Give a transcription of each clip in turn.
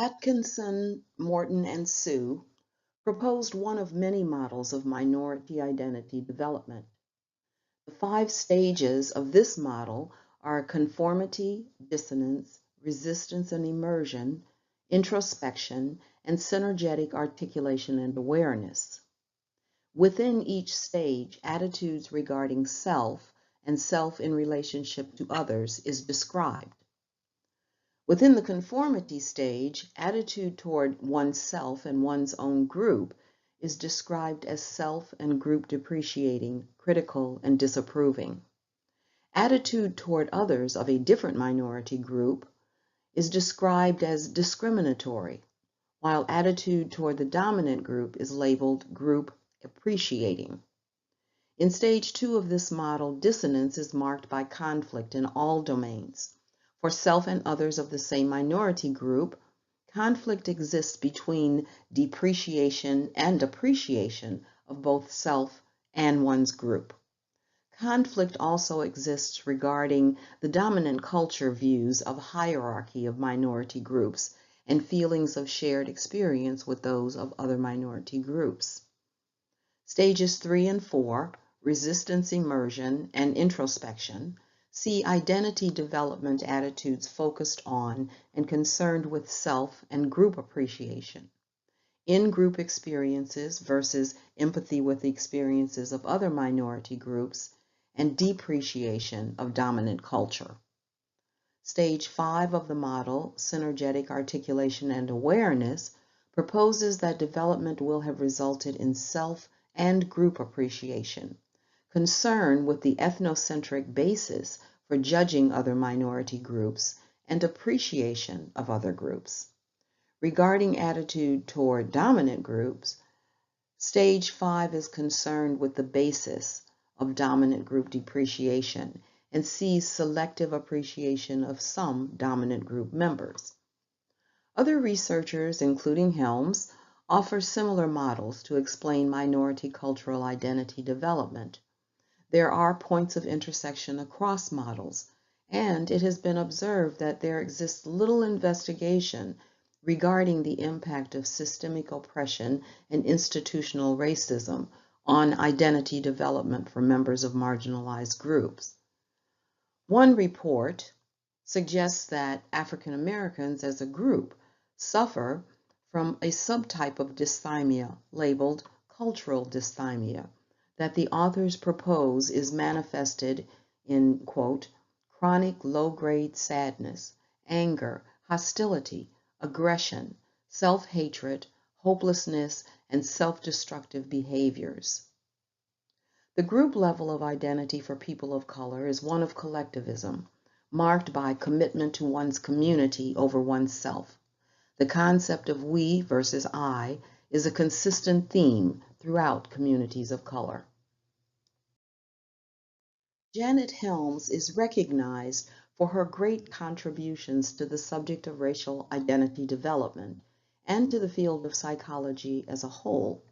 Atkinson, Morton, and Sue proposed one of many models of minority identity development. The 5 stages of this model are conformity, dissonance, resistance and immersion, introspection, and synergetic articulation and awareness. Within each stage, attitudes regarding self and self in relationship to others is described. Within the conformity stage, attitude toward oneself and one's own group is described as self and group depreciating, critical, and disapproving. Attitude toward others of a different minority group is described as discriminatory, while attitude toward the dominant group is labeled group appreciating. In stage 2 of this model, dissonance is marked by conflict in all domains. For self and others of the same minority group, conflict exists between depreciation and appreciation of both self and one's group. Conflict also exists regarding the dominant culture views of hierarchy of minority groups and feelings of shared experience with those of other minority groups. Stages 3 and 4, resistance, immersion, and introspection, see identity development attitudes focused on and concerned with self and group appreciation, in-group experiences versus empathy with the experiences of other minority groups, and depreciation of dominant culture. Stage 5 of the model, synergetic articulation and awareness, proposes that development will have resulted in self and group appreciation, concern with the ethnocentric basis for judging other minority groups, and appreciation of other groups. Regarding attitude toward dominant groups, stage 5 is concerned with the basis of dominant group depreciation and sees selective appreciation of some dominant group members. Other researchers, including Helms, offer similar models to explain minority cultural identity development. There are points of intersection across models, and it has been observed that there exists little investigation regarding the impact of systemic oppression and institutional racism on identity development for members of marginalized groups. One report suggests that African Americans as a group suffer from a subtype of dysthymia labeled cultural dysthymia that the authors propose is manifested in, quote, chronic low-grade sadness, anger, hostility, aggression, self-hatred, hopelessness, and self-destructive behaviors. The group level of identity for people of color is one of collectivism, marked by commitment to one's community over oneself. The concept of we versus I is a consistent theme throughout communities of color. Janet Helms is recognized for her great contributions to the subject of racial identity development and to the field of psychology as a whole.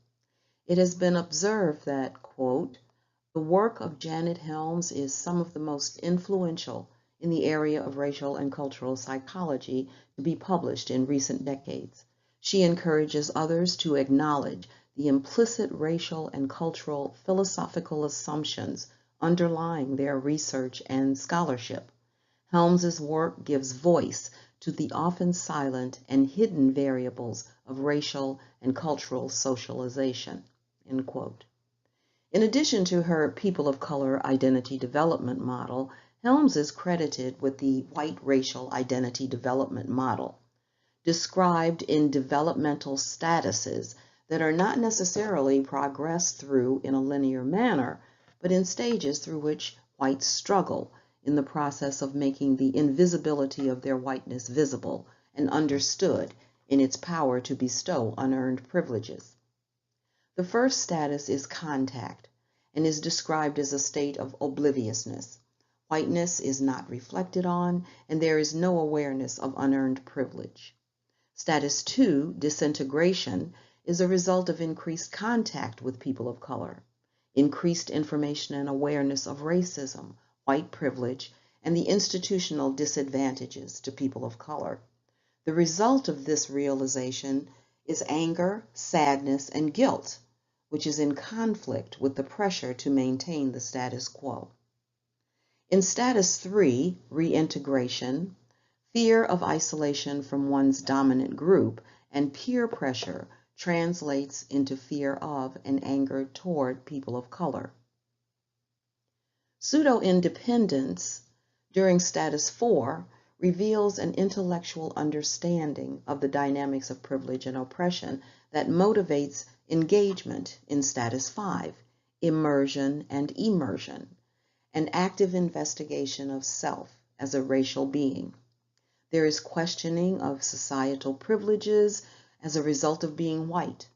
It has been observed that, quote, the work of Janet Helms is some of the most influential in the area of racial and cultural psychology to be published in recent decades. She encourages others to acknowledge the implicit racial and cultural philosophical assumptions underlying their research and scholarship. Helms's work gives voice to the often silent and hidden variables of racial and cultural socialization, end quote. In addition to her people of color identity development model, Helms is credited with the white racial identity development model, described in developmental statuses that are not necessarily progressed through in a linear manner, but in stages through which whites struggle in the process of making the invisibility of their whiteness visible and understood in its power to bestow unearned privileges. The first status is contact and is described as a state of obliviousness. Whiteness is not reflected on, and there is no awareness of unearned privilege. Status 2, disintegration, is a result of increased contact with people of color, increased information and awareness of racism, white privilege, and the institutional disadvantages to people of color. The result of this realization is anger, sadness, and guilt, which is in conflict with the pressure to maintain the status quo. In status 3, reintegration, fear of isolation from one's dominant group and peer pressure translates into fear of and anger toward people of color. Pseudo-independence during status 4 reveals an intellectual understanding of the dynamics of privilege and oppression that motivates engagement in status 5, immersion and immersion, an active investigation of self as a racial being. There is questioning of societal privileges as a result of being white.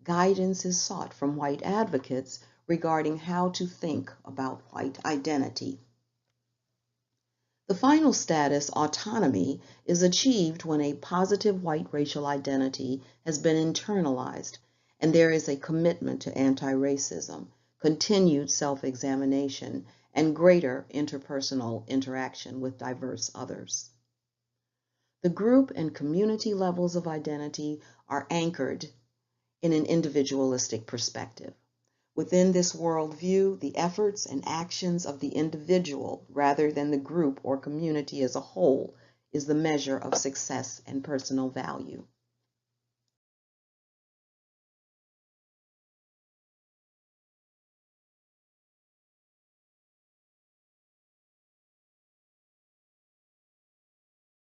Guidance is sought from white advocates regarding how to think about white identity. The final status, autonomy, is achieved when a positive white racial identity has been internalized and there is a commitment to anti-racism, continued self-examination, and greater interpersonal interaction with diverse others. The group and community levels of identity are anchored in an individualistic perspective. Within this worldview, the efforts and actions of the individual, rather than the group or community as a whole, is the measure of success and personal value.